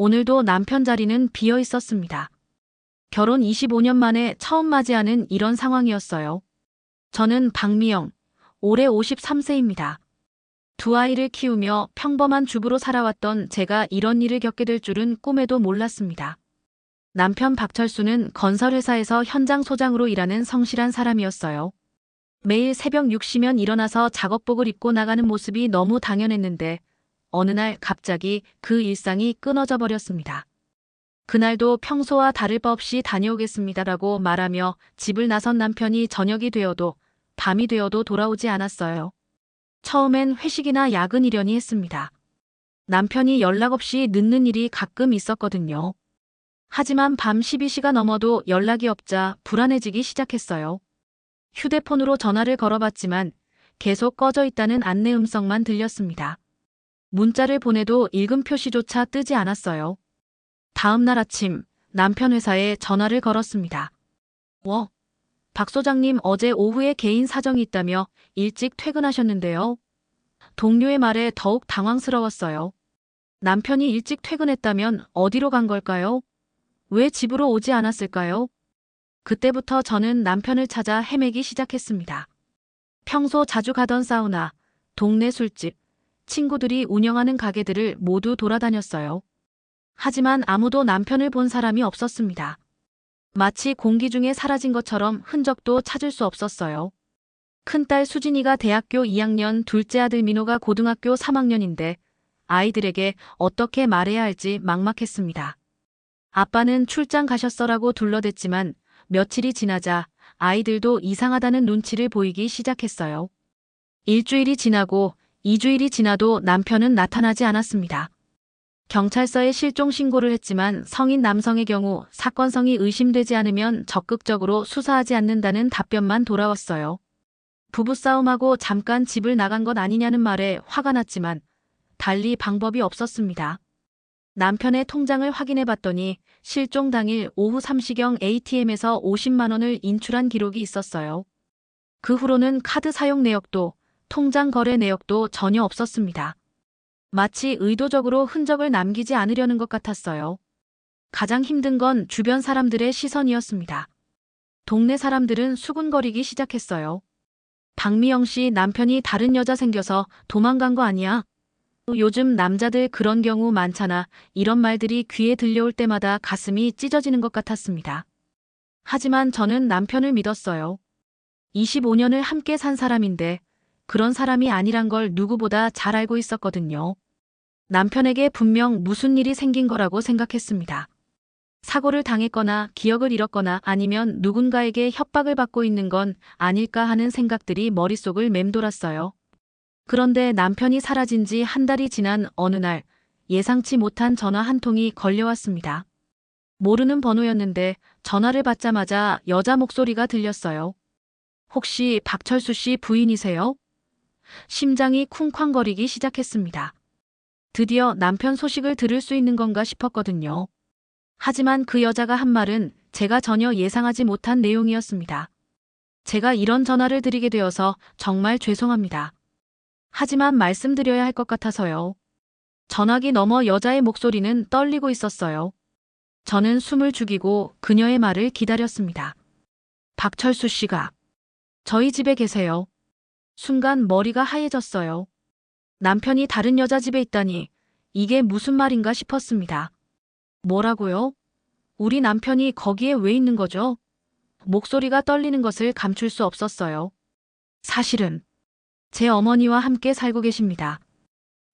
오늘도 남편 자리는 비어 있었습니다. 결혼 25년 만에 처음 맞이하는 이런 상황이었어요. 저는 박미영, 올해 53세입니다. 두 아이를 키우며 평범한 주부로 살아왔던 제가 이런 일을 겪게 될 줄은 꿈에도 몰랐습니다. 남편 박철수는 건설회사에서 현장 소장으로 일하는 성실한 사람이었어요. 매일 새벽 6시면 일어나서 작업복을 입고 나가는 모습이 너무 당연했는데 어느 날 갑자기 그 일상이 끊어져 버렸습니다. 그날도 평소와 다를 바 없이 다녀오겠습니다라고 말하며 집을 나선 남편이 저녁이 되어도 밤이 되어도 돌아오지 않았어요. 처음엔 회식이나 야근이려니 했습니다. 남편이 연락 없이 늦는 일이 가끔 있었거든요. 하지만 밤 12시가 넘어도 연락이 없자 불안해지기 시작했어요. 휴대폰으로 전화를 걸어봤지만 계속 꺼져 있다는 안내 음성만 들렸습니다. 문자를 보내도 읽음 표시조차 뜨지 않았어요. 다음 날 아침 남편 회사에 전화를 걸었습니다. 박 소장님 어제 오후에 개인 사정이 있다며 일찍 퇴근하셨는데요. 동료의 말에 더욱 당황스러웠어요. 남편이 일찍 퇴근했다면 어디로 간 걸까요? 왜 집으로 오지 않았을까요? 그때부터 저는 남편을 찾아 헤매기 시작했습니다. 평소 자주 가던 사우나, 동네 술집, 친구들이 운영하는 가게들을 모두 돌아다녔어요. 하지만 아무도 남편을 본 사람이 없었습니다. 마치 공기 중에 사라진 것처럼 흔적도 찾을 수 없었어요. 큰딸 수진이가 대학교 2학년, 둘째 아들 민호가 고등학교 3학년인데 아이들에게 어떻게 말해야 할지 막막했습니다. 아빠는 출장 가셨어라고 둘러댔지만 며칠이 지나자 아이들도 이상하다는 눈치를 보이기 시작했어요. 일주일이 지나고 2주일이 지나도 남편은 나타나지 않았습니다. 경찰서에 실종 신고를 했지만 성인 남성의 경우 사건성이 의심되지 않으면 적극적으로 수사하지 않는다는 답변만 돌아왔어요. 부부싸움하고 잠깐 집을 나간 것 아니냐는 말에 화가 났지만 달리 방법이 없었습니다. 남편의 통장을 확인해 봤더니 실종 당일 오후 3시경 ATM에서 50만 원을 인출한 기록이 있었어요. 그 후로는 카드 사용 내역도 통장 거래 내역도 전혀 없었습니다. 마치 의도적으로 흔적을 남기지 않으려는 것 같았어요. 가장 힘든 건 주변 사람들의 시선이었습니다. 동네 사람들은 수군거리기 시작했어요. 박미영 씨 남편이 다른 여자 생겨서 도망간 거 아니야? 요즘 남자들 그런 경우 많잖아. 이런 말들이 귀에 들려올 때마다 가슴이 찢어지는 것 같았습니다. 하지만 저는 남편을 믿었어요. 25년을 함께 산 사람인데 그런 사람이 아니란 걸 누구보다 잘 알고 있었거든요. 남편에게 분명 무슨 일이 생긴 거라고 생각했습니다. 사고를 당했거나 기억을 잃었거나 아니면 누군가에게 협박을 받고 있는 건 아닐까 하는 생각들이 머릿속을 맴돌았어요. 그런데 남편이 사라진 지 한 달이 지난 어느 날 예상치 못한 전화 한 통이 걸려왔습니다. 모르는 번호였는데 전화를 받자마자 여자 목소리가 들렸어요. 혹시 박철수 씨 부인이세요? 심장이 쿵쾅거리기 시작했습니다. 드디어 남편 소식을 들을 수 있는 건가 싶었거든요. 하지만 그 여자가 한 말은 제가 전혀 예상하지 못한 내용이었습니다. 제가 이런 전화를 드리게 되어서 정말 죄송합니다. 하지만 말씀드려야 할 것 같아서요. 전화기 너머 여자의 목소리는 떨리고 있었어요. 저는 숨을 죽이고 그녀의 말을 기다렸습니다. 박철수 씨가 저희 집에 계세요. 순간 머리가 하얘졌어요. 남편이 다른 여자 집에 있다니 이게 무슨 말인가 싶었습니다. 뭐라고요? 우리 남편이 거기에 왜 있는 거죠? 목소리가 떨리는 것을 감출 수 없었어요. 사실은 제 어머니와 함께 살고 계십니다.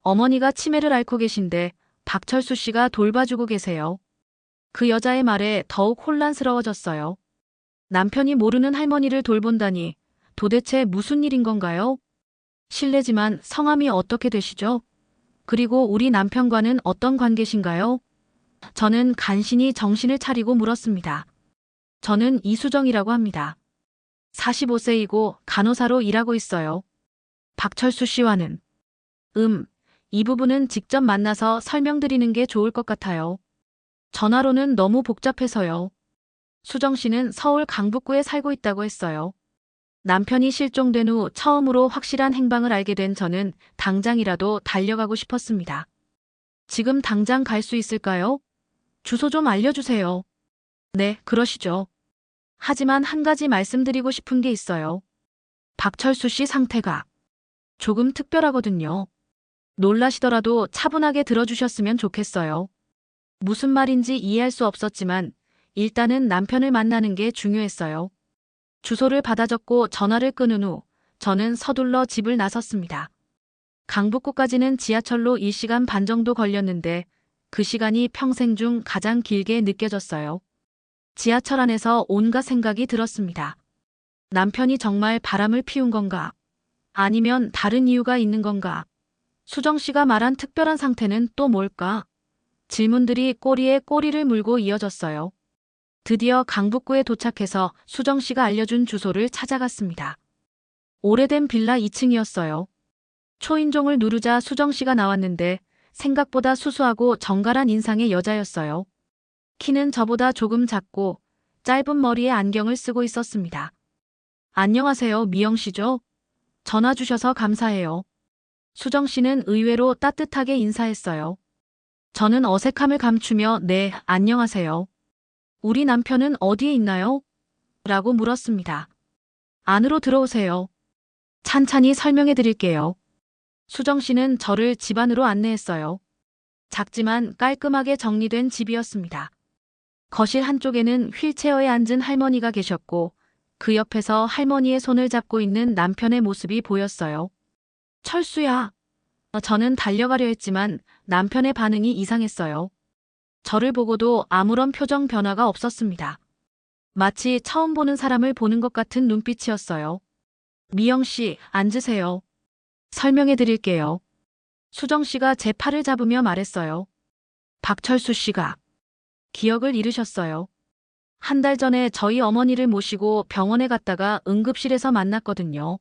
어머니가 치매를 앓고 계신데 박철수 씨가 돌봐주고 계세요. 그 여자의 말에 더욱 혼란스러워졌어요. 남편이 모르는 할머니를 돌본다니 도대체 무슨 일인 건가요? 실례지만 성함이 어떻게 되시죠? 그리고 우리 남편과는 어떤 관계신가요? 저는 간신히 정신을 차리고 물었습니다. 저는 이수정이라고 합니다. 45세이고 간호사로 일하고 있어요. 박철수 씨와는 이 부분은 직접 만나서 설명드리는 게 좋을 것 같아요. 전화로는 너무 복잡해서요. 수정 씨는 서울 강북구에 살고 있다고 했어요. 남편이 실종된 후 처음으로 확실한 행방을 알게 된 저는 당장이라도 달려가고 싶었습니다. 지금 당장 갈 수 있을까요? 주소 좀 알려주세요. 네, 그러시죠. 하지만 한 가지 말씀드리고 싶은 게 있어요. 박철수 씨 상태가 조금 특별하거든요. 놀라시더라도 차분하게 들어주셨으면 좋겠어요. 무슨 말인지 이해할 수 없었지만 일단은 남편을 만나는 게 중요했어요. 주소를 받아 적고 전화를 끊은 후 저는 서둘러 집을 나섰습니다. 강북구까지는 지하철로 1시간 반 정도 걸렸는데 그 시간이 평생 중 가장 길게 느껴졌어요. 지하철 안에서 온갖 생각이 들었습니다. 남편이 정말 바람을 피운 건가? 아니면 다른 이유가 있는 건가? 수정 씨가 말한 특별한 상태는 또 뭘까? 질문들이 꼬리에 꼬리를 물고 이어졌어요. 드디어 강북구에 도착해서 수정 씨가 알려준 주소를 찾아갔습니다. 오래된 빌라 2층이었어요. 초인종을 누르자 수정 씨가 나왔는데 생각보다 수수하고 정갈한 인상의 여자였어요. 키는 저보다 조금 작고 짧은 머리에 안경을 쓰고 있었습니다. 안녕하세요, 미영 씨죠? 전화 주셔서 감사해요. 수정 씨는 의외로 따뜻하게 인사했어요. 저는 어색함을 감추며 네, 안녕하세요. 우리 남편은 어디에 있나요? 라고 물었습니다. 안으로 들어오세요. 찬찬히 설명해 드릴게요. 수정 씨는 저를 집 안으로 안내했어요. 작지만 깔끔하게 정리된 집이었습니다. 거실 한쪽에는 휠체어에 앉은 할머니가 계셨고 그 옆에서 할머니의 손을 잡고 있는 남편의 모습이 보였어요. 철수야. 저는 달려가려 했지만 남편의 반응이 이상했어요. 저를 보고도 아무런 표정 변화가 없었습니다. 마치 처음 보는 사람을 보는 것 같은 눈빛이었어요. 미영 씨, 앉으세요. 설명해 드릴게요. 수정 씨가 제 팔을 잡으며 말했어요. 박철수 씨가 기억을 잃으셨어요. 한 달 전에 저희 어머니를 모시고 병원에 갔다가 응급실에서 만났거든요.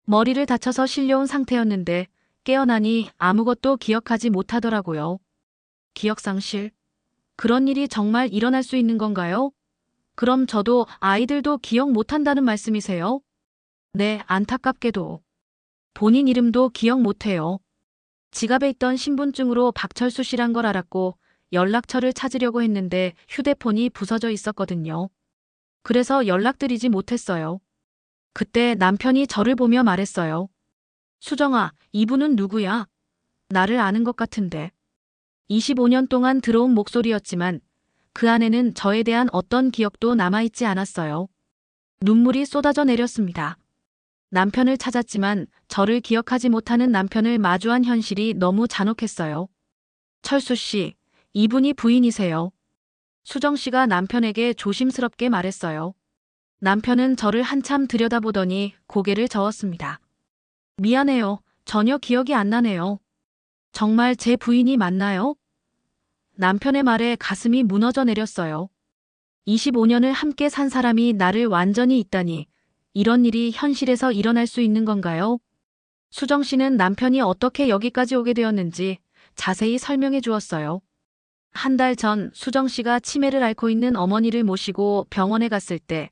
머리를 다쳐서 실려온 상태였는데 깨어나니 아무것도 기억하지 못하더라고요. 기억상실? 그런 일이 정말 일어날 수 있는 건가요? 그럼 저도 아이들도 기억 못한다는 말씀이세요? 네, 안타깝게도. 본인 이름도 기억 못해요. 지갑에 있던 신분증으로 박철수 씨란 걸 알았고 연락처를 찾으려고 했는데 휴대폰이 부서져 있었거든요. 그래서 연락드리지 못했어요. 그때 남편이 저를 보며 말했어요. 수정아, 이분은 누구야? 나를 아는 것 같은데. 25년 동안 들어온 목소리였지만 그 안에는 저에 대한 어떤 기억도 남아있지 않았어요. 눈물이 쏟아져 내렸습니다. 남편을 찾았지만 저를 기억하지 못하는 남편을 마주한 현실이 너무 잔혹했어요. 철수 씨, 이분이 부인이세요. 수정 씨가 남편에게 조심스럽게 말했어요. 남편은 저를 한참 들여다보더니 고개를 저었습니다. 미안해요. 전혀 기억이 안 나네요. 정말 제 부인이 맞나요? 남편의 말에 가슴이 무너져 내렸어요. 25년을 함께 산 사람이 나를 완전히 잊다니 이런 일이 현실에서 일어날 수 있는 건가요? 수정 씨는 남편이 어떻게 여기까지 오게 되었는지 자세히 설명해 주었어요. 한 달 전 수정 씨가 치매를 앓고 있는 어머니를 모시고 병원에 갔을 때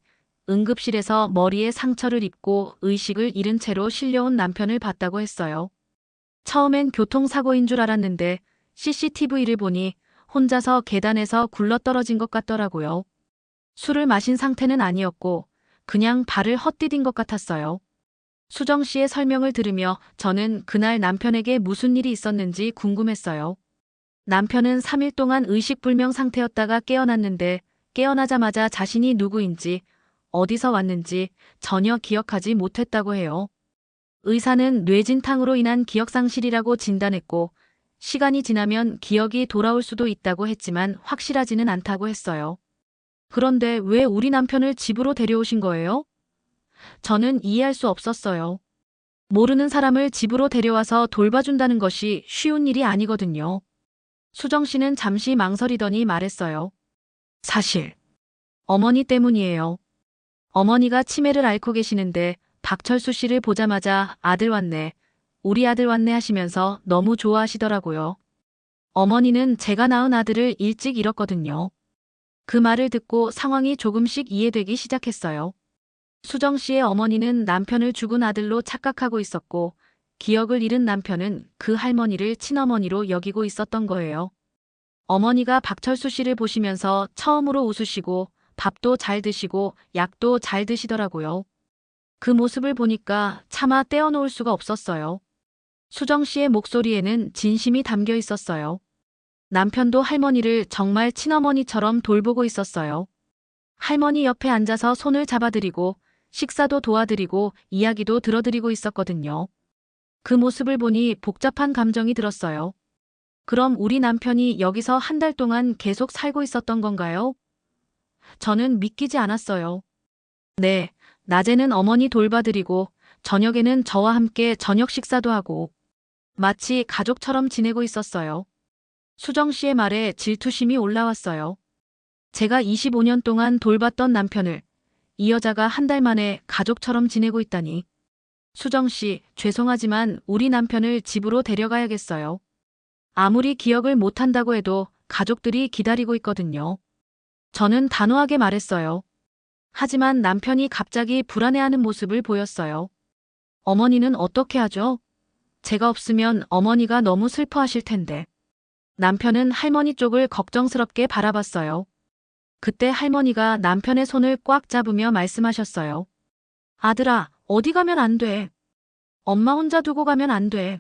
응급실에서 머리에 상처를 입고 의식을 잃은 채로 실려온 남편을 봤다고 했어요. 처음엔 교통사고인 줄 알았는데 CCTV를 보니 혼자서 계단에서 굴러떨어진 것 같더라고요. 술을 마신 상태는 아니었고 그냥 발을 헛디딘 것 같았어요. 수정 씨의 설명을 들으며 저는 그날 남편에게 무슨 일이 있었는지 궁금했어요. 남편은 3일 동안 의식불명 상태였다가 깨어났는데 깨어나자마자 자신이 누구인지 어디서 왔는지 전혀 기억하지 못했다고 해요. 의사는 뇌진탕으로 인한 기억상실이라고 진단했고 시간이 지나면 기억이 돌아올 수도 있다고 했지만 확실하지는 않다고 했어요. 그런데 왜 우리 남편을 집으로 데려오신 거예요? 저는 이해할 수 없었어요. 모르는 사람을 집으로 데려와서 돌봐준다는 것이 쉬운 일이 아니거든요. 수정 씨는 잠시 망설이더니 말했어요. 사실 어머니 때문이에요. 어머니가 치매를 앓고 계시는데 박철수 씨를 보자마자 아들 왔네, 우리 아들 왔네 하시면서 너무 좋아하시더라고요. 어머니는 제가 낳은 아들을 일찍 잃었거든요. 그 말을 듣고 상황이 조금씩 이해되기 시작했어요. 수정 씨의 어머니는 남편을 죽은 아들로 착각하고 있었고 기억을 잃은 남편은 그 할머니를 친어머니로 여기고 있었던 거예요. 어머니가 박철수 씨를 보시면서 처음으로 웃으시고 밥도 잘 드시고 약도 잘 드시더라고요. 그 모습을 보니까 차마 떼어놓을 수가 없었어요. 수정 씨의 목소리에는 진심이 담겨 있었어요. 남편도 할머니를 정말 친어머니처럼 돌보고 있었어요. 할머니 옆에 앉아서 손을 잡아드리고 식사도 도와드리고 이야기도 들어드리고 있었거든요. 그 모습을 보니 복잡한 감정이 들었어요. 그럼 우리 남편이 여기서 한 달 동안 계속 살고 있었던 건가요? 저는 믿기지 않았어요. 네, 낮에는 어머니 돌봐드리고 저녁에는 저와 함께 저녁 식사도 하고 마치 가족처럼 지내고 있었어요. 수정 씨의 말에 질투심이 올라왔어요. 제가 25년 동안 돌봤던 남편을 이 여자가 한 달 만에 가족처럼 지내고 있다니. 수정 씨, 죄송하지만 우리 남편을 집으로 데려가야겠어요. 아무리 기억을 못한다고 해도 가족들이 기다리고 있거든요. 저는 단호하게 말했어요. 하지만 남편이 갑자기 불안해하는 모습을 보였어요. 어머니는 어떻게 하죠? 제가 없으면 어머니가 너무 슬퍼하실 텐데. 남편은 할머니 쪽을 걱정스럽게 바라봤어요. 그때 할머니가 남편의 손을 꽉 잡으며 말씀하셨어요. 아들아, 어디 가면 안 돼. 엄마 혼자 두고 가면 안 돼.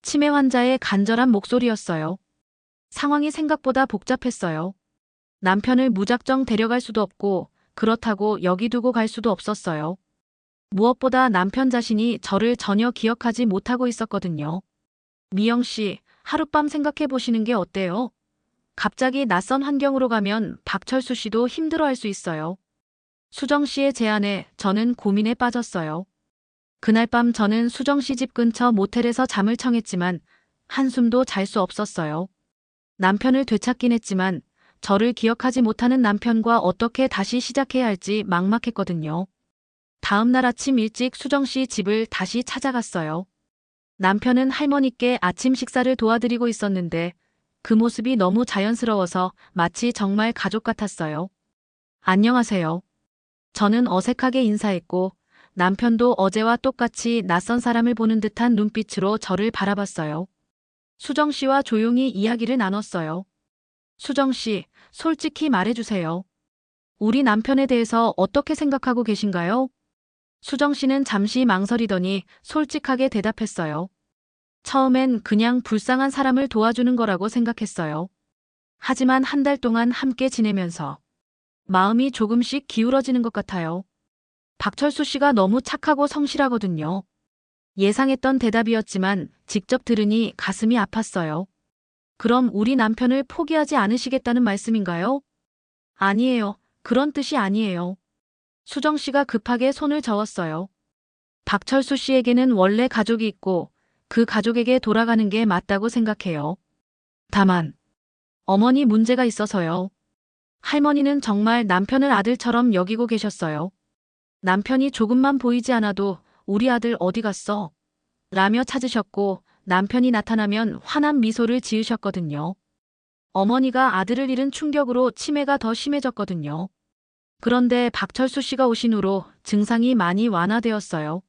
치매 환자의 간절한 목소리였어요. 상황이 생각보다 복잡했어요. 남편을 무작정 데려갈 수도 없고 그렇다고 여기 두고 갈 수도 없었어요. 무엇보다 남편 자신이 저를 전혀 기억하지 못하고 있었거든요. 미영 씨, 하룻밤 생각해 보시는 게 어때요? 갑자기 낯선 환경으로 가면 박철수 씨도 힘들어할 수 있어요. 수정 씨의 제안에 저는 고민에 빠졌어요. 그날 밤 저는 수정 씨 집 근처 모텔에서 잠을 청했지만 한숨도 잘 수 없었어요. 남편을 되찾긴 했지만 저를 기억하지 못하는 남편과 어떻게 다시 시작해야 할지 막막했거든요. 다음 날 아침 일찍 수정 씨 집을 다시 찾아갔어요. 남편은 할머니께 아침 식사를 도와드리고 있었는데 그 모습이 너무 자연스러워서 마치 정말 가족 같았어요. 안녕하세요. 저는 어색하게 인사했고 남편도 어제와 똑같이 낯선 사람을 보는 듯한 눈빛으로 저를 바라봤어요. 수정 씨와 조용히 이야기를 나눴어요. 수정 씨, 솔직히 말해주세요. 우리 남편에 대해서 어떻게 생각하고 계신가요? 수정 씨는 잠시 망설이더니 솔직하게 대답했어요. 처음엔 그냥 불쌍한 사람을 도와주는 거라고 생각했어요. 하지만 한 달 동안 함께 지내면서 마음이 조금씩 기울어지는 것 같아요. 박철수 씨가 너무 착하고 성실하거든요. 예상했던 대답이었지만 직접 들으니 가슴이 아팠어요. 그럼 우리 남편을 포기하지 않으시겠다는 말씀인가요? 아니에요. 그런 뜻이 아니에요. 수정 씨가 급하게 손을 저었어요. 박철수 씨에게는 원래 가족이 있고 그 가족에게 돌아가는 게 맞다고 생각해요. 다만 어머니 문제가 있어서요. 할머니는 정말 남편을 아들처럼 여기고 계셨어요. 남편이 조금만 보이지 않아도 우리 아들 어디 갔어? 라며 찾으셨고 남편이 나타나면 환한 미소를 지으셨거든요. 어머니가 아들을 잃은 충격으로 치매가 더 심해졌거든요. 그런데 박철수 씨가 오신 후로 증상이 많이 완화되었어요.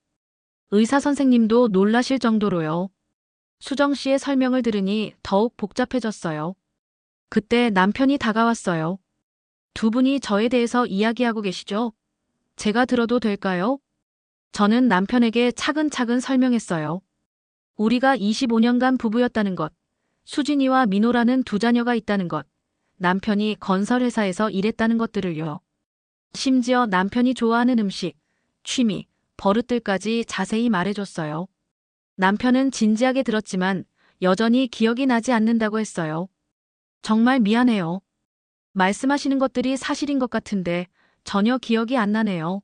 의사 선생님도 놀라실 정도로요. 수정 씨의 설명을 들으니 더욱 복잡해졌어요. 그때 남편이 다가왔어요. 두 분이 저에 대해서 이야기하고 계시죠? 제가 들어도 될까요? 저는 남편에게 차근차근 설명했어요. 우리가 25년간 부부였다는 것, 수진이와 민호라는 두 자녀가 있다는 것, 남편이 건설회사에서 일했다는 것들을요. 심지어 남편이 좋아하는 음식, 취미, 버릇들까지 자세히 말해줬어요. 남편은 진지하게 들었지만 여전히 기억이 나지 않는다고 했어요. 정말 미안해요. 말씀하시는 것들이 사실인 것 같은데 전혀 기억이 안 나네요.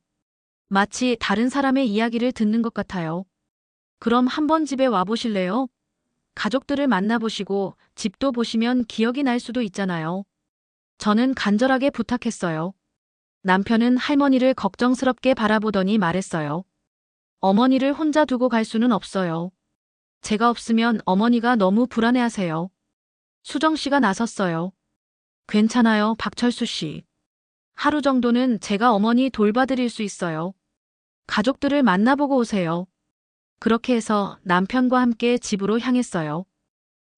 마치 다른 사람의 이야기를 듣는 것 같아요. 그럼 한번 집에 와보실래요? 가족들을 만나보시고 집도 보시면 기억이 날 수도 있잖아요. 저는 간절하게 부탁했어요. 남편은 할머니를 걱정스럽게 바라보더니 말했어요. 어머니를 혼자 두고 갈 수는 없어요. 제가 없으면 어머니가 너무 불안해하세요. 수정 씨가 나섰어요. 괜찮아요, 박철수 씨. 하루 정도는 제가 어머니 돌봐드릴 수 있어요. 가족들을 만나보고 오세요. 그렇게 해서 남편과 함께 집으로 향했어요.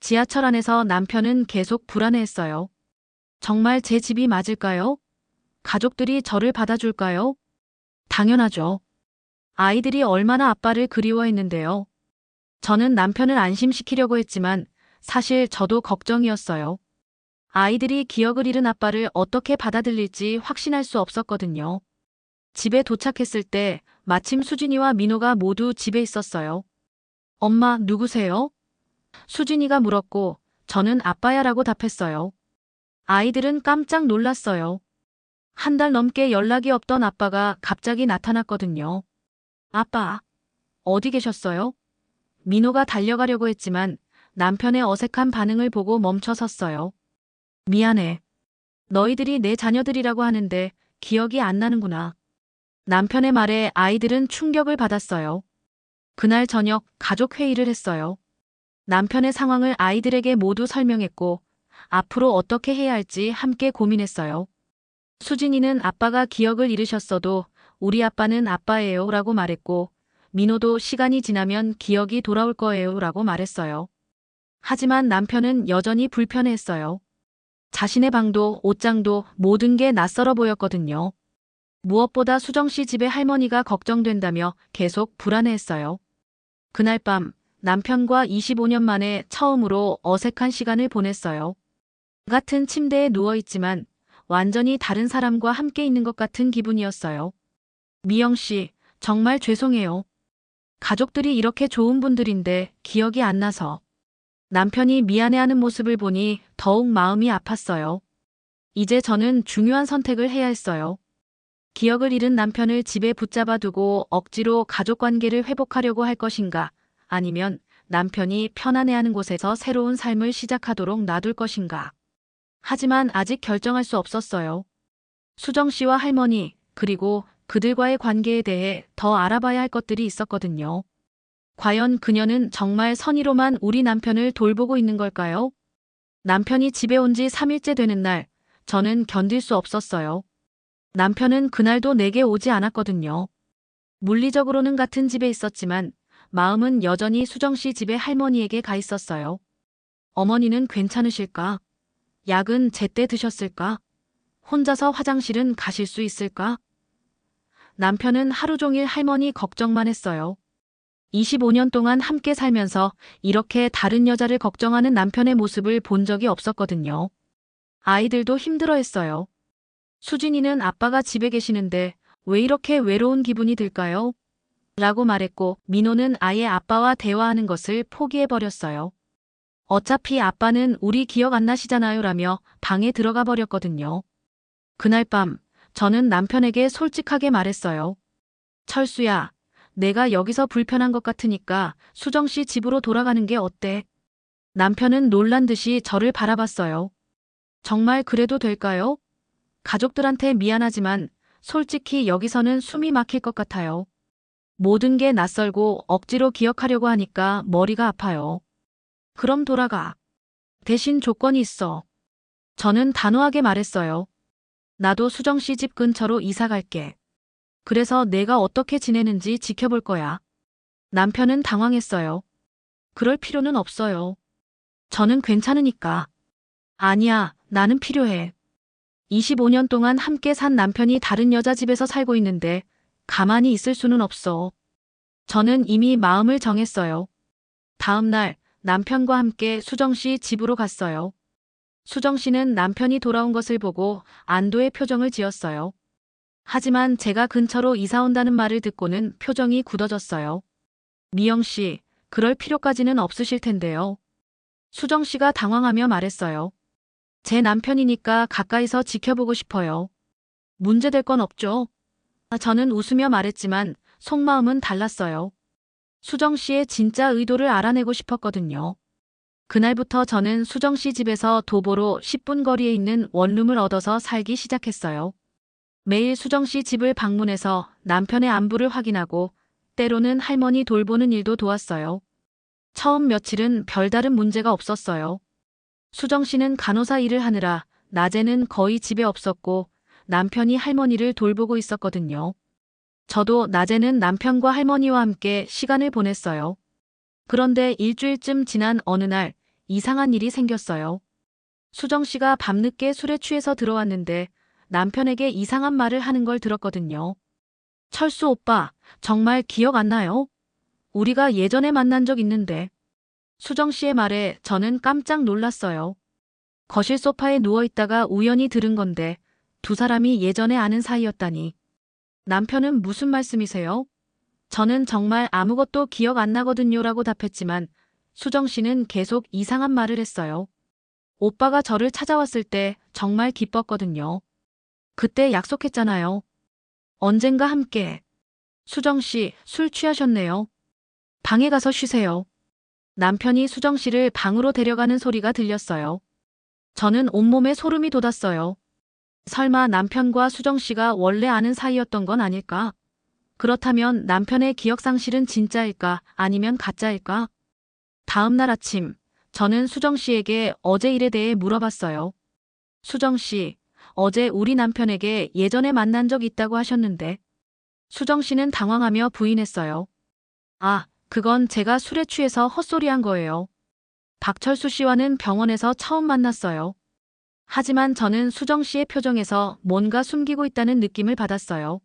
지하철 안에서 남편은 계속 불안해했어요. 정말 제 집이 맞을까요? 가족들이 저를 받아줄까요? 당연하죠. 아이들이 얼마나 아빠를 그리워했는데요. 저는 남편을 안심시키려고 했지만 사실 저도 걱정이었어요. 아이들이 기억을 잃은 아빠를 어떻게 받아들일지 확신할 수 없었거든요. 집에 도착했을 때 마침 수진이와 민호가 모두 집에 있었어요. 엄마, 누구세요? 수진이가 물었고 저는 아빠야라고 답했어요. 아이들은 깜짝 놀랐어요. 한 달 넘게 연락이 없던 아빠가 갑자기 나타났거든요. 아빠, 어디 계셨어요? 민호가 달려가려고 했지만 남편의 어색한 반응을 보고 멈춰 섰어요. 미안해. 너희들이 내 자녀들이라고 하는데 기억이 안 나는구나. 남편의 말에 아이들은 충격을 받았어요. 그날 저녁 가족 회의를 했어요. 남편의 상황을 아이들에게 모두 설명했고 앞으로 어떻게 해야 할지 함께 고민했어요. 수진이는 아빠가 기억을 잃으셨어도 우리 아빠는 아빠예요 라고 말했고 민호도 시간이 지나면 기억이 돌아올 거예요 라고 말했어요. 하지만 남편은 여전히 불편해했어요. 자신의 방도 옷장도 모든 게 낯설어 보였거든요. 무엇보다 수정씨 집의 할머니가 걱정된다며 계속 불안해했어요. 그날 밤 남편과 25년 만에 처음으로 어색한 시간을 보냈어요. 같은 침대에 누워있지만 완전히 다른 사람과 함께 있는 것 같은 기분이었어요. 미영씨, 정말 죄송해요. 가족들이 이렇게 좋은 분들인데 기억이 안 나서. 남편이 미안해하는 모습을 보니 더욱 마음이 아팠어요. 이제 저는 중요한 선택을 해야 했어요. 기억을 잃은 남편을 집에 붙잡아 두고 억지로 가족관계를 회복하려고 할 것인가, 아니면 남편이 편안해하는 곳에서 새로운 삶을 시작하도록 놔둘 것인가. 하지만 아직 결정할 수 없었어요. 수정 씨와 할머니, 그리고 그들과의 관계에 대해 더 알아봐야 할 것들이 있었거든요. 과연 그녀는 정말 선의로만 우리 남편을 돌보고 있는 걸까요? 남편이 집에 온 지 3일째 되는 날, 저는 견딜 수 없었어요. 남편은 그날도 내게 오지 않았거든요. 물리적으로는 같은 집에 있었지만 마음은 여전히 수정 씨 집에 할머니에게 가 있었어요. 어머니는 괜찮으실까? 약은 제때 드셨을까? 혼자서 화장실은 가실 수 있을까? 남편은 하루 종일 할머니 걱정만 했어요. 25년 동안 함께 살면서 이렇게 다른 여자를 걱정하는 남편의 모습을 본 적이 없었거든요. 아이들도 힘들어했어요. 수진이는 아빠가 집에 계시는데 왜 이렇게 외로운 기분이 들까요? 라고 말했고 민호는 아예 아빠와 대화하는 것을 포기해버렸어요. 어차피 아빠는 우리 기억 안 나시잖아요 라며 방에 들어가 버렸거든요. 그날 밤 저는 남편에게 솔직하게 말했어요. 철수야, 내가 여기서 불편한 것 같으니까 수정 씨 집으로 돌아가는 게 어때? 남편은 놀란 듯이 저를 바라봤어요. 정말 그래도 될까요? 가족들한테 미안하지만 솔직히 여기서는 숨이 막힐 것 같아요. 모든 게 낯설고 억지로 기억하려고 하니까 머리가 아파요. 그럼 돌아가. 대신 조건이 있어. 저는 단호하게 말했어요. 나도 수정 씨 집 근처로 이사 갈게. 그래서 내가 어떻게 지내는지 지켜볼 거야. 남편은 당황했어요. 그럴 필요는 없어요. 저는 괜찮으니까. 아니야, 나는 필요해. 25년 동안 함께 산 남편이 다른 여자 집에서 살고 있는데 가만히 있을 수는 없어. 저는 이미 마음을 정했어요. 다음 날 남편과 함께 수정 씨 집으로 갔어요. 수정 씨는 남편이 돌아온 것을 보고 안도의 표정을 지었어요. 하지만 제가 근처로 이사 온다는 말을 듣고는 표정이 굳어졌어요. 미영 씨, 그럴 필요까지는 없으실 텐데요. 수정 씨가 당황하며 말했어요. 제 남편이니까 가까이서 지켜보고 싶어요. 문제될 건 없죠? 저는 웃으며 말했지만 속마음은 달랐어요. 수정 씨의 진짜 의도를 알아내고 싶었거든요. 그날부터 저는 수정 씨 집에서 도보로 10분 거리에 있는 원룸을 얻어서 살기 시작했어요. 매일 수정 씨 집을 방문해서 남편의 안부를 확인하고 때로는 할머니 돌보는 일도 도왔어요. 처음 며칠은 별다른 문제가 없었어요. 수정 씨는 간호사 일을 하느라 낮에는 거의 집에 없었고 남편이 할머니를 돌보고 있었거든요. 저도 낮에는 남편과 할머니와 함께 시간을 보냈어요. 그런데 일주일쯤 지난 어느 날 이상한 일이 생겼어요. 수정 씨가 밤늦게 술에 취해서 들어왔는데 남편에게 이상한 말을 하는 걸 들었거든요. 철수 오빠, 정말 기억 안 나요? 우리가 예전에 만난 적 있는데. 수정 씨의 말에 저는 깜짝 놀랐어요. 거실 소파에 누워 있다가 우연히 들은 건데 두 사람이 예전에 아는 사이였다니. 남편은 무슨 말씀이세요? 저는 정말 아무것도 기억 안 나거든요라고 답했지만 수정 씨는 계속 이상한 말을 했어요. 오빠가 저를 찾아왔을 때 정말 기뻤거든요. 그때 약속했잖아요. 언젠가 함께. 수정 씨, 술 취하셨네요. 방에 가서 쉬세요. 남편이 수정 씨를 방으로 데려가는 소리가 들렸어요. 저는 온몸에 소름이 돋았어요. 설마 남편과 수정 씨가 원래 아는 사이였던 건 아닐까? 그렇다면 남편의 기억상실은 진짜일까 아니면 가짜일까? 다음 날 아침, 저는 수정 씨에게 어제 일에 대해 물어봤어요. 수정 씨, 어제 우리 남편에게 예전에 만난 적 있다고 하셨는데. 수정 씨는 당황하며 부인했어요. 아, 그건 제가 술에 취해서 헛소리한 거예요. 박철수 씨와는 병원에서 처음 만났어요. 하지만 저는 수정 씨의 표정에서 뭔가 숨기고 있다는 느낌을 받았어요.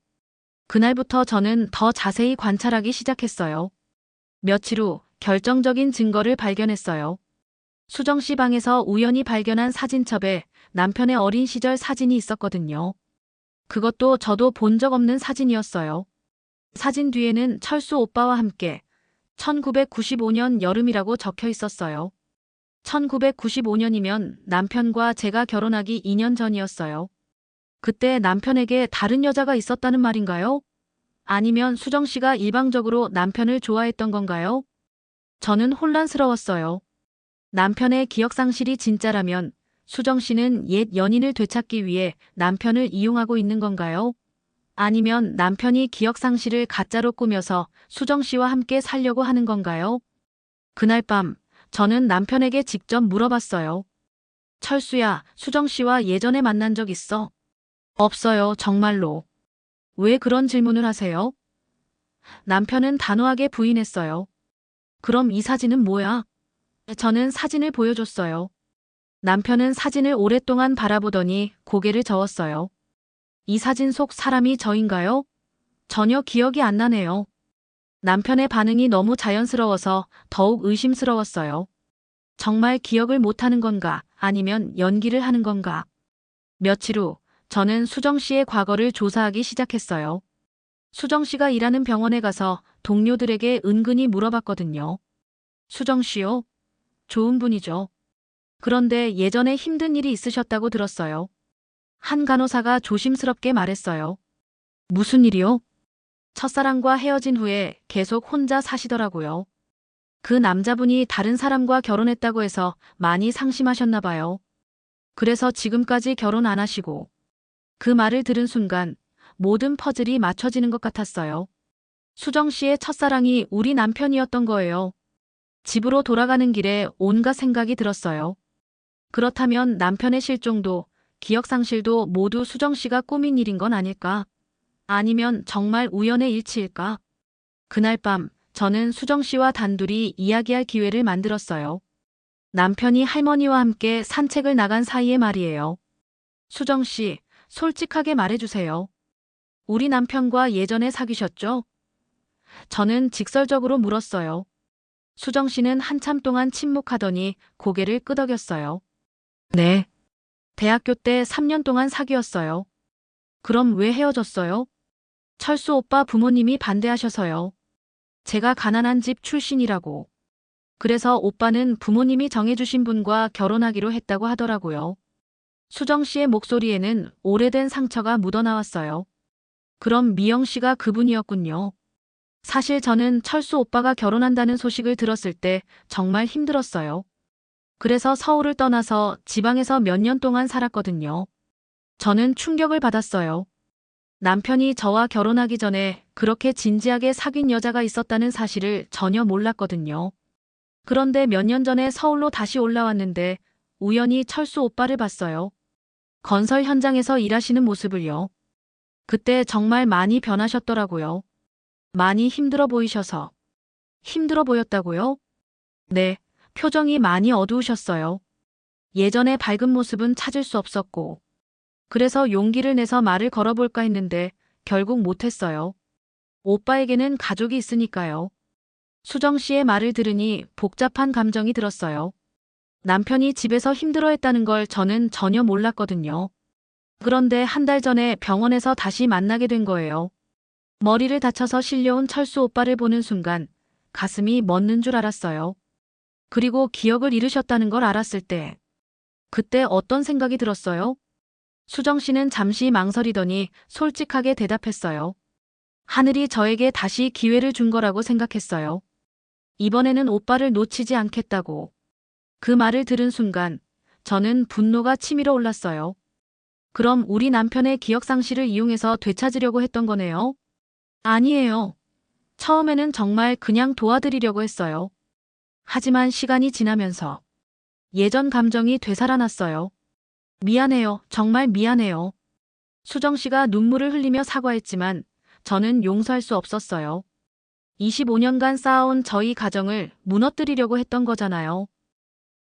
그날부터 저는 더 자세히 관찰하기 시작했어요. 며칠 후 결정적인 증거를 발견했어요. 수정 씨 방에서 우연히 발견한 사진첩에 남편의 어린 시절 사진이 있었거든요. 그것도 저도 본 적 없는 사진이었어요. 사진 뒤에는 철수 오빠와 함께 1995년 여름이라고 적혀 있었어요. 1995년이면 남편과 제가 결혼하기 2년 전이었어요. 그때 남편에게 다른 여자가 있었다는 말인가요? 아니면 수정 씨가 일방적으로 남편을 좋아했던 건가요? 저는 혼란스러웠어요. 남편의 기억상실이 진짜라면 수정 씨는 옛 연인을 되찾기 위해 남편을 이용하고 있는 건가요? 아니면 남편이 기억상실을 가짜로 꾸며서 수정 씨와 함께 살려고 하는 건가요? 그날 밤, 저는 남편에게 직접 물어봤어요. 철수야, 수정 씨와 예전에 만난 적 있어? 없어요, 정말로. 왜 그런 질문을 하세요? 남편은 단호하게 부인했어요. 그럼 이 사진은 뭐야? 저는 사진을 보여줬어요. 남편은 사진을 오랫동안 바라보더니 고개를 저었어요. 이 사진 속 사람이 저인가요? 전혀 기억이 안 나네요. 남편의 반응이 너무 자연스러워서 더욱 의심스러웠어요. 정말 기억을 못하는 건가 아니면 연기를 하는 건가. 며칠 후 저는 수정 씨의 과거를 조사하기 시작했어요. 수정 씨가 일하는 병원에 가서 동료들에게 은근히 물어봤거든요. 수정 씨요? 좋은 분이죠. 그런데 예전에 힘든 일이 있으셨다고 들었어요. 한 간호사가 조심스럽게 말했어요. 무슨 일이요? 첫사랑과 헤어진 후에 계속 혼자 사시더라고요. 그 남자분이 다른 사람과 결혼했다고 해서 많이 상심하셨나 봐요. 그래서 지금까지 결혼 안 하시고. 그 말을 들은 순간 모든 퍼즐이 맞춰지는 것 같았어요. 수정 씨의 첫사랑이 우리 남편이었던 거예요. 집으로 돌아가는 길에 온갖 생각이 들었어요. 그렇다면 남편의 실종도 기억상실도 모두 수정 씨가 꾸민 일인 건 아닐까? 아니면 정말 우연의 일치일까? 그날 밤 저는 수정 씨와 단둘이 이야기할 기회를 만들었어요. 남편이 할머니와 함께 산책을 나간 사이에 말이에요. 수정 씨, 솔직하게 말해주세요. 우리 남편과 예전에 사귀셨죠? 저는 직설적으로 물었어요. 수정 씨는 한참 동안 침묵하더니 고개를 끄덕였어요. 네. 대학교 때 3년 동안 사귀었어요. 그럼 왜 헤어졌어요? 철수 오빠 부모님이 반대하셔서요. 제가 가난한 집 출신이라고. 그래서 오빠는 부모님이 정해주신 분과 결혼하기로 했다고 하더라고요. 수정 씨의 목소리에는 오래된 상처가 묻어나왔어요. 그럼 미영 씨가 그분이었군요. 사실 저는 철수 오빠가 결혼한다는 소식을 들었을 때 정말 힘들었어요. 그래서 서울을 떠나서 지방에서 몇 년 동안 살았거든요. 저는 충격을 받았어요. 남편이 저와 결혼하기 전에 그렇게 진지하게 사귄 여자가 있었다는 사실을 전혀 몰랐거든요. 그런데 몇 년 전에 서울로 다시 올라왔는데 우연히 철수 오빠를 봤어요. 건설 현장에서 일하시는 모습을요. 그때 정말 많이 변하셨더라고요. 많이 힘들어 보이셔서. 힘들어 보였다고요? 네, 표정이 많이 어두우셨어요. 예전의 밝은 모습은 찾을 수 없었고, 그래서 용기를 내서 말을 걸어볼까 했는데 결국 못했어요. 오빠에게는 가족이 있으니까요. 수정 씨의 말을 들으니 복잡한 감정이 들었어요. 남편이 집에서 힘들어했다는 걸 저는 전혀 몰랐거든요. 그런데 한 달 전에 병원에서 다시 만나게 된 거예요. 머리를 다쳐서 실려온 철수 오빠를 보는 순간 가슴이 멎는 줄 알았어요. 그리고 기억을 잃으셨다는 걸 알았을 때 그때 어떤 생각이 들었어요? 수정 씨는 잠시 망설이더니 솔직하게 대답했어요. 하늘이 저에게 다시 기회를 준 거라고 생각했어요. 이번에는 오빠를 놓치지 않겠다고. 그 말을 들은 순간 저는 분노가 치밀어 올랐어요. 그럼 우리 남편의 기억 상실을 이용해서 되찾으려고 했던 거네요? 아니에요. 처음에는 정말 그냥 도와드리려고 했어요. 하지만 시간이 지나면서 예전 감정이 되살아났어요. 미안해요. 정말 미안해요. 수정 씨가 눈물을 흘리며 사과했지만 저는 용서할 수 없었어요. 25년간 쌓아온 저희 가정을 무너뜨리려고 했던 거잖아요.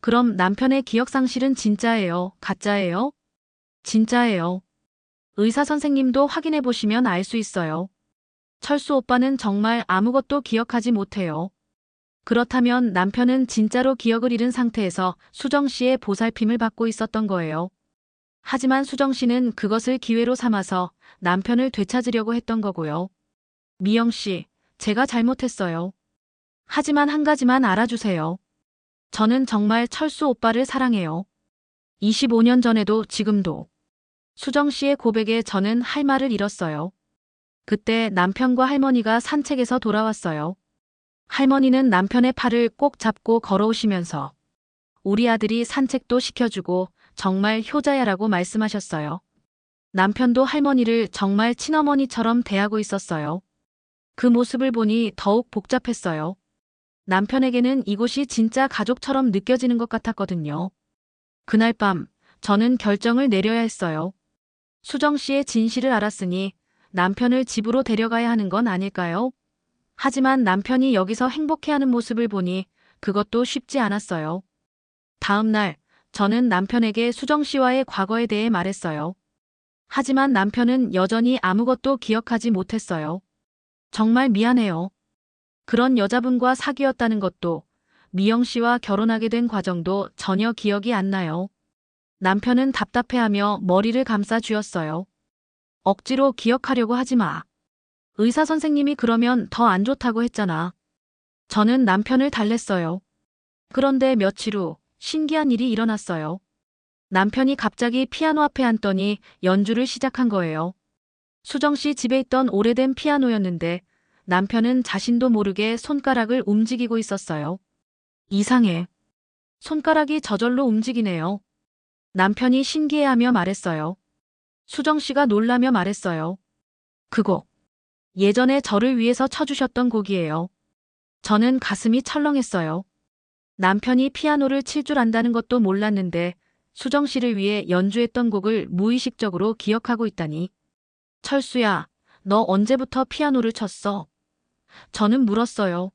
그럼 남편의 기억 상실은 진짜예요? 가짜예요? 진짜예요. 의사 선생님도 확인해 보시면 알 수 있어요. 철수 오빠는 정말 아무것도 기억하지 못해요. 그렇다면 남편은 진짜로 기억을 잃은 상태에서 수정 씨의 보살핌을 받고 있었던 거예요. 하지만 수정 씨는 그것을 기회로 삼아서 남편을 되찾으려고 했던 거고요. 미영 씨, 제가 잘못했어요. 하지만 한 가지만 알아주세요. 저는 정말 철수 오빠를 사랑해요. 25년 전에도 지금도. 수정 씨의 고백에 저는 할 말을 잃었어요. 그때 남편과 할머니가 산책에서 돌아왔어요. 할머니는 남편의 팔을 꼭 잡고 걸어오시면서 우리 아들이 산책도 시켜주고 정말 효자야라고 말씀하셨어요. 남편도 할머니를 정말 친어머니처럼 대하고 있었어요. 그 모습을 보니 더욱 복잡했어요. 남편에게는 이곳이 진짜 가족처럼 느껴지는 것 같았거든요. 그날 밤 저는 결정을 내려야 했어요. 수정 씨의 진실을 알았으니 남편을 집으로 데려가야 하는 건 아닐까요? 하지만 남편이 여기서 행복해하는 모습을 보니 그것도 쉽지 않았어요. 다음 날 저는 남편에게 수정 씨와의 과거에 대해 말했어요. 하지만 남편은 여전히 아무것도 기억하지 못했어요. 정말 미안해요. 그런 여자분과 사귀었다는 것도 미영 씨와 결혼하게 된 과정도 전혀 기억이 안 나요. 남편은 답답해하며 머리를 감싸 쥐었어요. 억지로 기억하려고 하지 마. 의사 선생님이 그러면 더 안 좋다고 했잖아. 저는 남편을 달랬어요. 그런데 며칠 후 신기한 일이 일어났어요. 남편이 갑자기 피아노 앞에 앉더니 연주를 시작한 거예요. 수정 씨 집에 있던 오래된 피아노였는데 남편은 자신도 모르게 손가락을 움직이고 있었어요. 이상해. 손가락이 저절로 움직이네요. 남편이 신기해하며 말했어요. 수정 씨가 놀라며 말했어요. 그 곡. 예전에 저를 위해서 쳐주셨던 곡이에요. 저는 가슴이 철렁했어요. 남편이 피아노를 칠 줄 안다는 것도 몰랐는데 수정 씨를 위해 연주했던 곡을 무의식적으로 기억하고 있다니. 철수야, 너 언제부터 피아노를 쳤어? 저는 물었어요.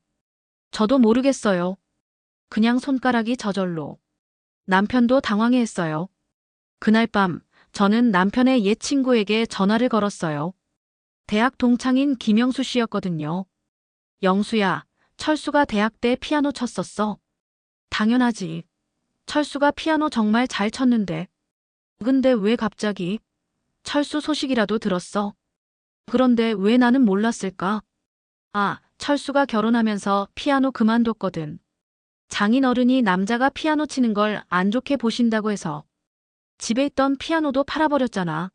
저도 모르겠어요. 그냥 손가락이 저절로. 남편도 당황해했어요. 그날 밤 저는 남편의 옛 친구에게 전화를 걸었어요. 대학 동창인 김영수 씨였거든요. 영수야, 철수가 대학 때 피아노 쳤었어. 당연하지. 철수가 피아노 정말 잘 쳤는데. 근데 왜 갑자기? 철수 소식이라도 들었어. 그런데 왜 나는 몰랐을까? 아, 철수가 결혼하면서 피아노 그만뒀거든. 장인어른이 남자가 피아노 치는 걸 안 좋게 보신다고 해서. 집에 있던 피아노도 팔아버렸잖아.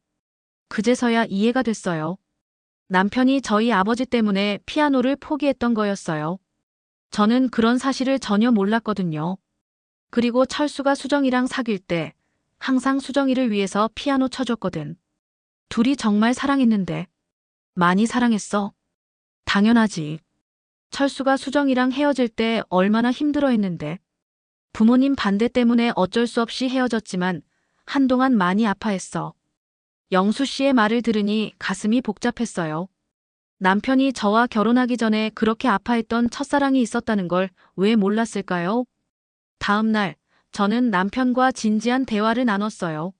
그제서야 이해가 됐어요. 남편이 저희 아버지 때문에 피아노를 포기했던 거였어요. 저는 그런 사실을 전혀 몰랐거든요. 그리고 철수가 수정이랑 사귈 때 항상 수정이를 위해서 피아노 쳐줬거든. 둘이 정말 사랑했는데. 많이 사랑했어. 당연하지. 철수가 수정이랑 헤어질 때 얼마나 힘들어했는데. 부모님 반대 때문에 어쩔 수 없이 헤어졌지만 한동안 많이 아파했어. 영수 씨의 말을 들으니 가슴이 복잡했어요. 남편이 저와 결혼하기 전에 그렇게 아파했던 첫사랑이 있었다는 걸 왜 몰랐을까요? 다음 날, 저는 남편과 진지한 대화를 나눴어요.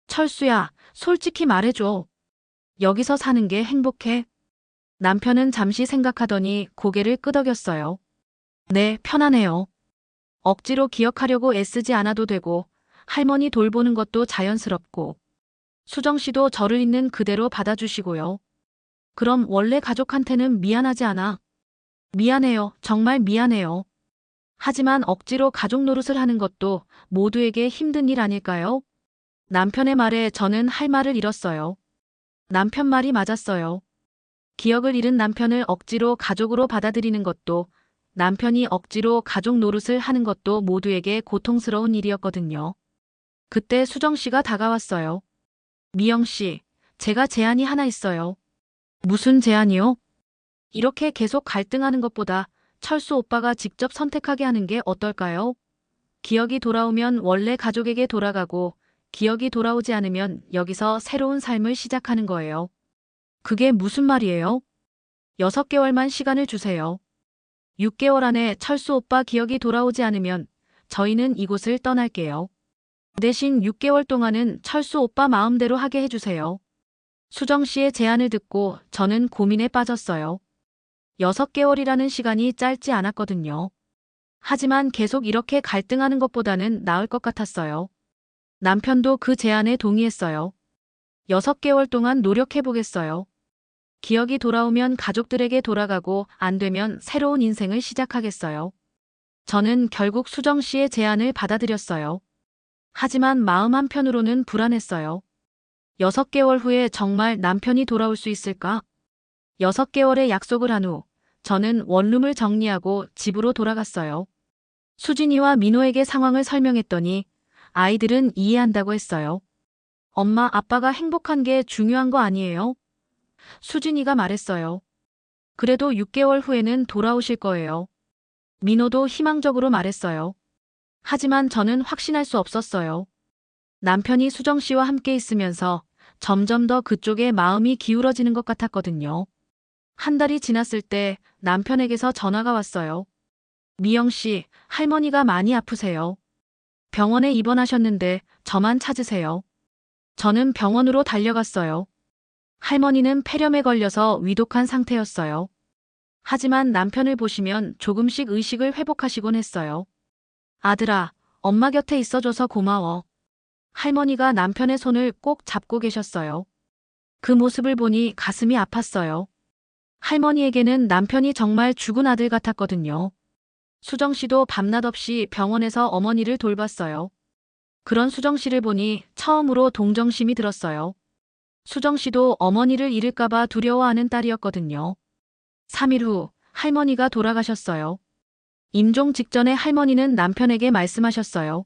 철수야, 솔직히 말해줘. 여기서 사는 게 행복해? 남편은 잠시 생각하더니 고개를 끄덕였어요. 네, 편안해요. 억지로 기억하려고 애쓰지 않아도 되고, 할머니 돌보는 것도 자연스럽고, 수정 씨도 저를 있는 그대로 받아주시고요. 그럼 원래 가족한테는 미안하지 않아? 미안해요. 정말 미안해요. 하지만 억지로 가족 노릇을 하는 것도 모두에게 힘든 일 아닐까요? 남편의 말에 저는 할 말을 잃었어요. 남편 말이 맞았어요. 기억을 잃은 남편을 억지로 가족으로 받아들이는 것도, 남편이 억지로 가족 노릇을 하는 것도 모두에게 고통스러운 일이었거든요. 그때 수정 씨가 다가왔어요. 미영 씨, 제가 제안이 하나 있어요. 무슨 제안이요? 이렇게 계속 갈등하는 것보다 철수 오빠가 직접 선택하게 하는 게 어떨까요? 기억이 돌아오면 원래 가족에게 돌아가고, 기억이 돌아오지 않으면 여기서 새로운 삶을 시작하는 거예요. 그게 무슨 말이에요? 6개월만 시간을 주세요. 6개월 안에 철수 오빠 기억이 돌아오지 않으면 저희는 이곳을 떠날게요. 대신 6개월 동안은 철수 오빠 마음대로 하게 해주세요. 수정 씨의 제안을 듣고 저는 고민에 빠졌어요. 6개월이라는 시간이 짧지 않았거든요. 하지만 계속 이렇게 갈등하는 것보다는 나을 것 같았어요. 남편도 그 제안에 동의했어요. 6개월 동안 노력해보겠어요. 기억이 돌아오면 가족들에게 돌아가고 안 되면 새로운 인생을 시작하겠어요. 저는 결국 수정 씨의 제안을 받아들였어요. 하지만 마음 한편으로는 불안했어요. 6개월 후에 정말 남편이 돌아올 수 있을까? 6개월의 약속을 한 후, 저는 원룸을 정리하고 집으로 돌아갔어요. 수진이와 민호에게 상황을 설명했더니 아이들은 이해한다고 했어요. 엄마, 아빠가 행복한 게 중요한 거 아니에요? 수진이가 말했어요. 그래도 6개월 후에는 돌아오실 거예요. 민호도 희망적으로 말했어요. 하지만 저는 확신할 수 없었어요. 남편이 수정 씨와 함께 있으면서 점점 더 그쪽에 마음이 기울어지는 것 같았거든요. 한 달이 지났을 때 남편에게서 전화가 왔어요. 미영 씨, 할머니가 많이 아프세요. 병원에 입원하셨는데 저만 찾으세요. 저는 병원으로 달려갔어요. 할머니는 폐렴에 걸려서 위독한 상태였어요. 하지만 남편을 보시면 조금씩 의식을 회복하시곤 했어요. 아들아, 엄마 곁에 있어줘서 고마워. 할머니가 남편의 손을 꼭 잡고 계셨어요. 그 모습을 보니 가슴이 아팠어요. 할머니에게는 남편이 정말 죽은 아들 같았거든요. 수정 씨도 밤낮 없이 병원에서 어머니를 돌봤어요. 그런 수정 씨를 보니 처음으로 동정심이 들었어요. 수정 씨도 어머니를 잃을까봐 두려워하는 딸이었거든요. 3일 후 할머니가 돌아가셨어요. 임종 직전에 할머니는 남편에게 말씀하셨어요.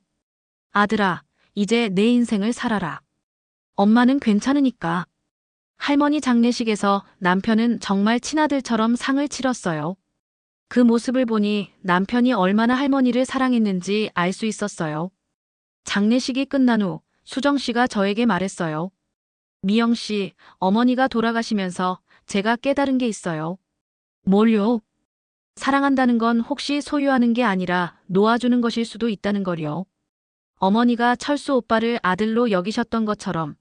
아들아, 이제 내 인생을 살아라. 엄마는 괜찮으니까. 할머니 장례식에서 남편은 정말 친아들처럼 상을 치렀어요. 그 모습을 보니 남편이 얼마나 할머니를 사랑했는지 알 수 있었어요. 장례식이 끝난 후 수정 씨가 저에게 말했어요. 미영 씨, 어머니가 돌아가시면서 제가 깨달은 게 있어요. 뭘요? 사랑한다는 건 혹시 소유하는 게 아니라 놓아주는 것일 수도 있다는 걸요. 어머니가 철수 오빠를 아들로 여기셨던 것처럼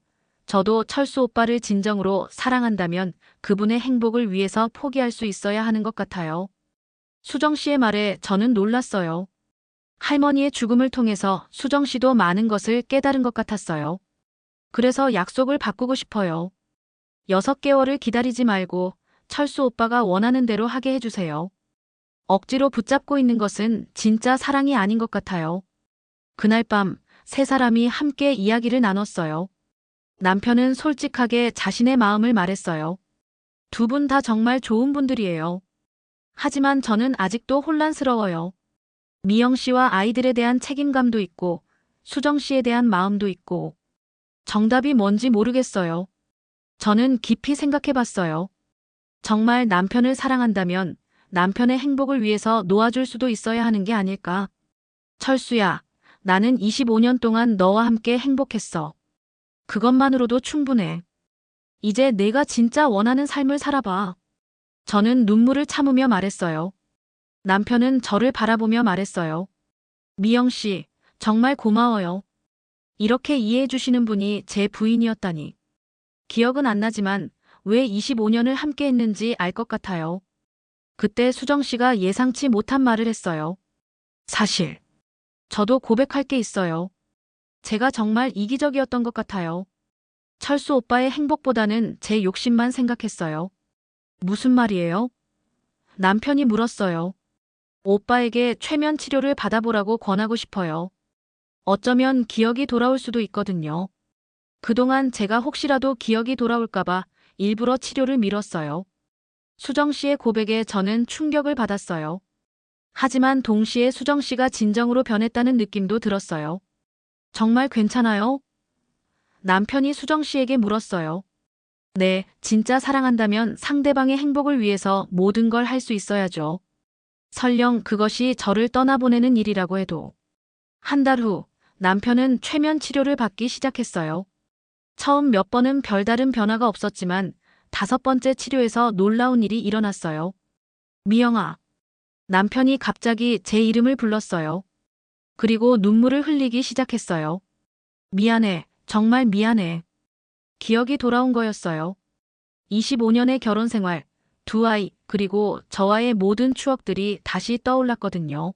저도 철수 오빠를 진정으로 사랑한다면 그분의 행복을 위해서 포기할 수 있어야 하는 것 같아요. 수정 씨의 말에 저는 놀랐어요. 할머니의 죽음을 통해서 수정 씨도 많은 것을 깨달은 것 같았어요. 그래서 약속을 바꾸고 싶어요. 6개월을 기다리지 말고 철수 오빠가 원하는 대로 하게 해주세요. 억지로 붙잡고 있는 것은 진짜 사랑이 아닌 것 같아요. 그날 밤 세 사람이 함께 이야기를 나눴어요. 남편은 솔직하게 자신의 마음을 말했어요. 두 분 다 정말 좋은 분들이에요. 하지만 저는 아직도 혼란스러워요. 미영 씨와 아이들에 대한 책임감도 있고 수정 씨에 대한 마음도 있고 정답이 뭔지 모르겠어요. 저는 깊이 생각해봤어요. 정말 남편을 사랑한다면 남편의 행복을 위해서 놓아줄 수도 있어야 하는 게 아닐까. 철수야, 나는 25년 동안 너와 함께 행복했어. 그것만으로도 충분해. 이제 내가 진짜 원하는 삶을 살아봐. 저는 눈물을 참으며 말했어요. 남편은 저를 바라보며 말했어요. 미영 씨, 정말 고마워요. 이렇게 이해해 주시는 분이 제 부인이었다니. 기억은 안 나지만 왜 25년을 함께 했는지 알 것 같아요. 그때 수정 씨가 예상치 못한 말을 했어요. 사실, 저도 고백할 게 있어요. 제가 정말 이기적이었던 것 같아요. 철수 오빠의 행복보다는 제 욕심만 생각했어요. 무슨 말이에요? 남편이 물었어요. 오빠에게 최면 치료를 받아보라고 권하고 싶어요. 어쩌면 기억이 돌아올 수도 있거든요. 그동안 제가 혹시라도 기억이 돌아올까봐 일부러 치료를 미뤘어요. 수정 씨의 고백에 저는 충격을 받았어요. 하지만 동시에 수정 씨가 진정으로 변했다는 느낌도 들었어요. 정말 괜찮아요? 남편이 수정 씨에게 물었어요. 네, 진짜 사랑한다면 상대방의 행복을 위해서 모든 걸 할 수 있어야죠. 설령 그것이 저를 떠나보내는 일이라고 해도. 한 달 후, 남편은 최면 치료를 받기 시작했어요. 처음 몇 번은 별다른 변화가 없었지만 5번째 치료에서 놀라운 일이 일어났어요. 미영아. 남편이 갑자기 제 이름을 불렀어요. 그리고 눈물을 흘리기 시작했어요. 미안해, 정말 미안해. 기억이 돌아온 거였어요. 25년의 결혼 생활, 2아이, 그리고 저와의 모든 추억들이 다시 떠올랐거든요.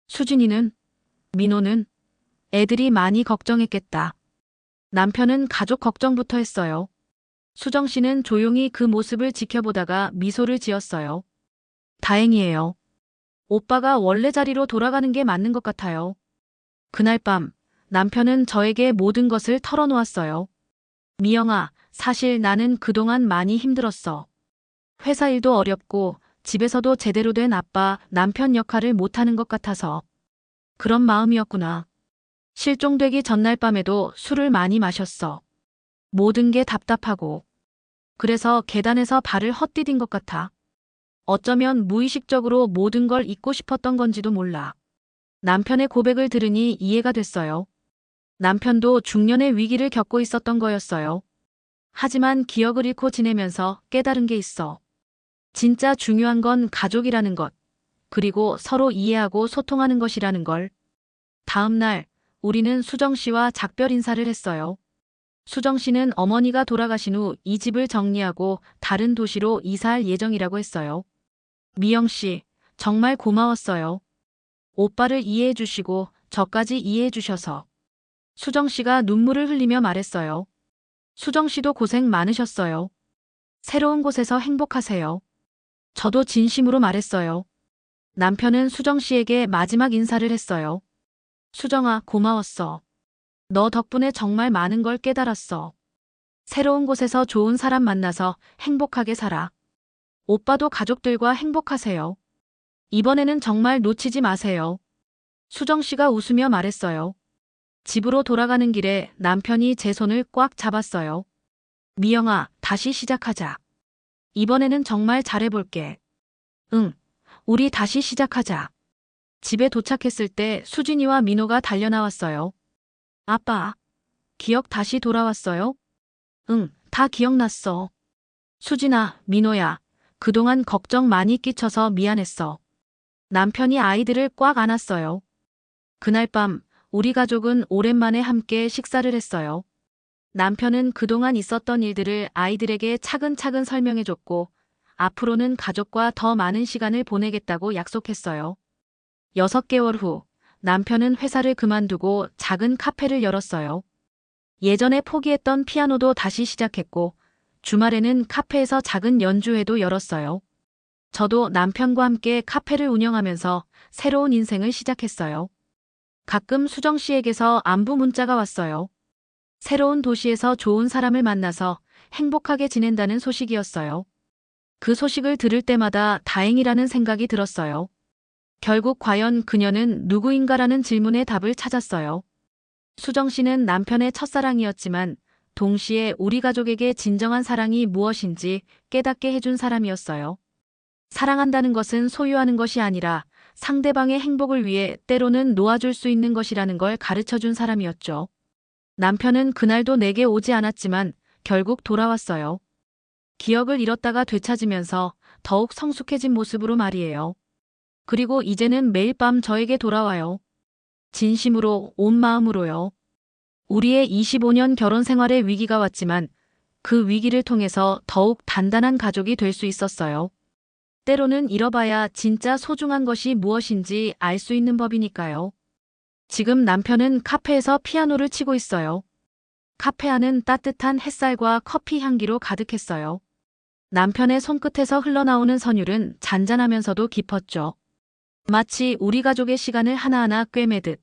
수진이는, 민호는, 애들이 많이 걱정했겠다. 남편은 가족 걱정부터 했어요. 수정 씨는 조용히 그 모습을 지켜보다가 미소를 지었어요. 다행이에요. 오빠가 원래 자리로 돌아가는 게 맞는 것 같아요. 그날 밤, 남편은 저에게 모든 것을 털어놓았어요. 미영아, 사실 나는 그동안 많이 힘들었어. 회사 일도 어렵고 집에서도 제대로 된 아빠, 남편 역할을 못하는 것 같아서. 그런 마음이었구나. 실종되기 전날 밤에도 술을 많이 마셨어. 모든 게 답답하고. 그래서 계단에서 발을 헛디딘 것 같아. 어쩌면 무의식적으로 모든 걸 잊고 싶었던 건지도 몰라. 남편의 고백을 들으니 이해가 됐어요. 남편도 중년의 위기를 겪고 있었던 거였어요. 하지만 기억을 잃고 지내면서 깨달은 게 있어. 진짜 중요한 건 가족이라는 것, 그리고 서로 이해하고 소통하는 것이라는 걸. 다음 날, 우리는 수정 씨와 작별 인사를 했어요. 수정 씨는 어머니가 돌아가신 후 이 집을 정리하고 다른 도시로 이사할 예정이라고 했어요. 미영 씨, 정말 고마웠어요. 오빠를 이해해 주시고 저까지 이해해 주셔서. 수정 씨가 눈물을 흘리며 말했어요. 수정 씨도 고생 많으셨어요. 새로운 곳에서 행복하세요. 저도 진심으로 말했어요. 남편은 수정 씨에게 마지막 인사를 했어요. 수정아, 고마웠어. 너 덕분에 정말 많은 걸 깨달았어. 새로운 곳에서 좋은 사람 만나서 행복하게 살아. 오빠도 가족들과 행복하세요. 이번에는 정말 놓치지 마세요. 수정 씨가 웃으며 말했어요. 집으로 돌아가는 길에 남편이 제 손을 꽉 잡았어요. 미영아, 다시 시작하자. 이번에는 정말 잘해볼게. 응, 우리 다시 시작하자. 집에 도착했을 때 수진이와 민호가 달려나왔어요. 아빠, 기억 다시 돌아왔어요? 응, 다 기억났어. 수진아, 민호야, 그동안 걱정 많이 끼쳐서 미안했어. 남편이 아이들을 꽉 안았어요. 그날 밤, 우리 가족은 오랜만에 함께 식사를 했어요. 남편은 그동안 있었던 일들을 아이들에게 차근차근 설명해줬고, 앞으로는 가족과 더 많은 시간을 보내겠다고 약속했어요. 6개월 후, 남편은 회사를 그만두고 작은 카페를 열었어요. 예전에 포기했던 피아노도 다시 시작했고, 주말에는 카페에서 작은 연주회도 열었어요. 저도 남편과 함께 카페를 운영하면서 새로운 인생을 시작했어요. 가끔 수정 씨에게서 안부 문자가 왔어요. 새로운 도시에서 좋은 사람을 만나서 행복하게 지낸다는 소식이었어요. 그 소식을 들을 때마다 다행이라는 생각이 들었어요. 결국 과연 그녀는 누구인가라는 질문의 답을 찾았어요. 수정 씨는 남편의 첫사랑이었지만 동시에 우리 가족에게 진정한 사랑이 무엇인지 깨닫게 해준 사람이었어요. 사랑한다는 것은 소유하는 것이 아니라 상대방의 행복을 위해 때로는 놓아줄 수 있는 것이라는 걸 가르쳐준 사람이었죠. 남편은 그날도 내게 오지 않았지만 결국 돌아왔어요. 기억을 잃었다가 되찾으면서 더욱 성숙해진 모습으로 말이에요. 그리고 이제는 매일 밤 저에게 돌아와요. 진심으로, 온 마음으로요. 우리의 25년 결혼 생활에 위기가 왔지만 그 위기를 통해서 더욱 단단한 가족이 될 수 있었어요. 때로는 잃어봐야 진짜 소중한 것이 무엇인지 알 수 있는 법이니까요. 지금 남편은 카페에서 피아노를 치고 있어요. 카페 안은 따뜻한 햇살과 커피 향기로 가득했어요. 남편의 손끝에서 흘러나오는 선율은 잔잔하면서도 깊었죠. 마치 우리 가족의 시간을 하나하나 꿰매듯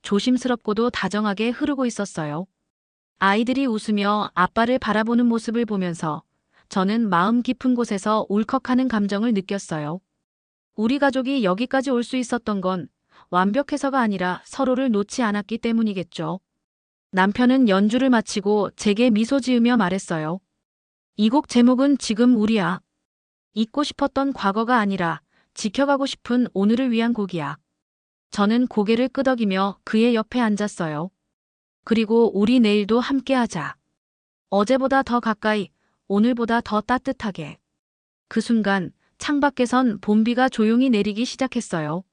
조심스럽고도 다정하게 흐르고 있었어요. 아이들이 웃으며 아빠를 바라보는 모습을 보면서 저는 마음 깊은 곳에서 울컥하는 감정을 느꼈어요. 우리 가족이 여기까지 올 수 있었던 건 완벽해서가 아니라 서로를 놓지 않았기 때문이겠죠. 남편은 연주를 마치고 제게 미소 지으며 말했어요. 이 곡 제목은 지금 우리야. 잊고 싶었던 과거가 아니라 지켜가고 싶은 오늘을 위한 곡이야. 저는 고개를 끄덕이며 그의 옆에 앉았어요. 그리고 우리 내일도 함께하자. 어제보다 더 가까이, 오늘보다 더 따뜻하게. 그 순간 창밖에선 봄비가 조용히 내리기 시작했어요.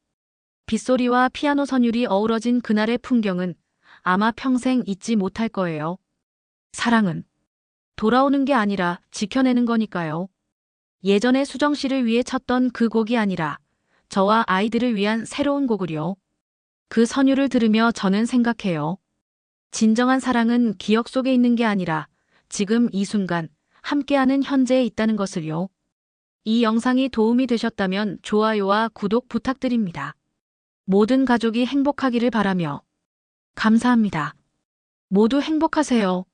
빗소리와 피아노 선율이 어우러진 그날의 풍경은 아마 평생 잊지 못할 거예요. 사랑은 돌아오는 게 아니라 지켜내는 거니까요. 예전에 수정 씨를 위해 쳤던 그 곡이 아니라 저와 아이들을 위한 새로운 곡을요. 그 선율을 들으며 저는 생각해요. 진정한 사랑은 기억 속에 있는 게 아니라 지금 이 순간 함께하는 현재에 있다는 것을요. 이 영상이 도움이 되셨다면 좋아요와 구독 부탁드립니다. 모든 가족이 행복하기를 바라며 감사합니다. 모두 행복하세요.